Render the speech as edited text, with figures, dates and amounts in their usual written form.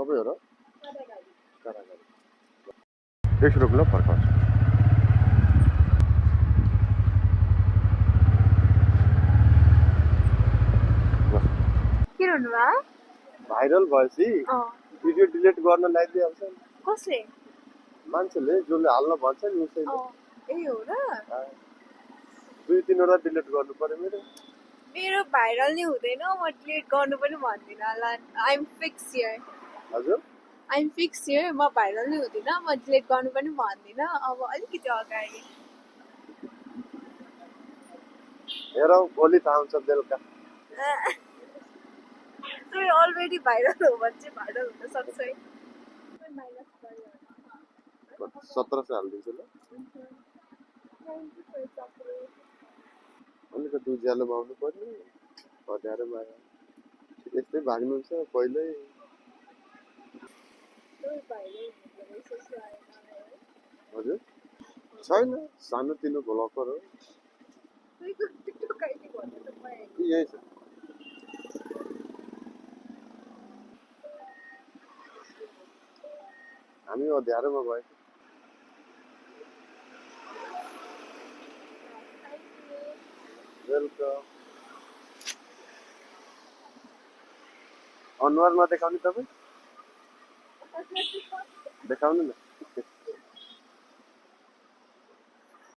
तपाईँ हो र कारागारी एक रुपियाँ ल फर्काउँछु के गर्नु भयो भाइरल भएपछि भिडियो डिलिट गर्न लगाइदिइहाल्छ नि कसले मान्छेले जसले हाल्न भन्छ नि उसैले ए हो र 2-3 वटा डिलिट गर्नु पर्यो मेरो भाइरल नै हुँदैन म डिलिट गर्नु पनि भन्दिनँ ल आइ एम फिक्स हियर हजुर आइ एम फिक्स हियर म भाइरल नै हुँदिनँ म डिलिट गर्नु पनि भन्दिनँ अब अलिकति अगाडि हेरौ भोलि थाहा हुन्छ बेलुका तपाईँ अलरेडी भाइरल हो भने चाहिँ भाइरल हुन सक्छ है 1700 हालिदिन्छु ल अलिकति उज्यालोमा आउनु पर्यो अँध्यारोमा आयो यस्तै भाग्नु छ पहिल्यै हजुर छैन सानोतिनो भ्लगर हो यही छ हामी अँध्यारोमा भयो वेलकम अनुहारमा देखाउने तपाईँ देखाउनु न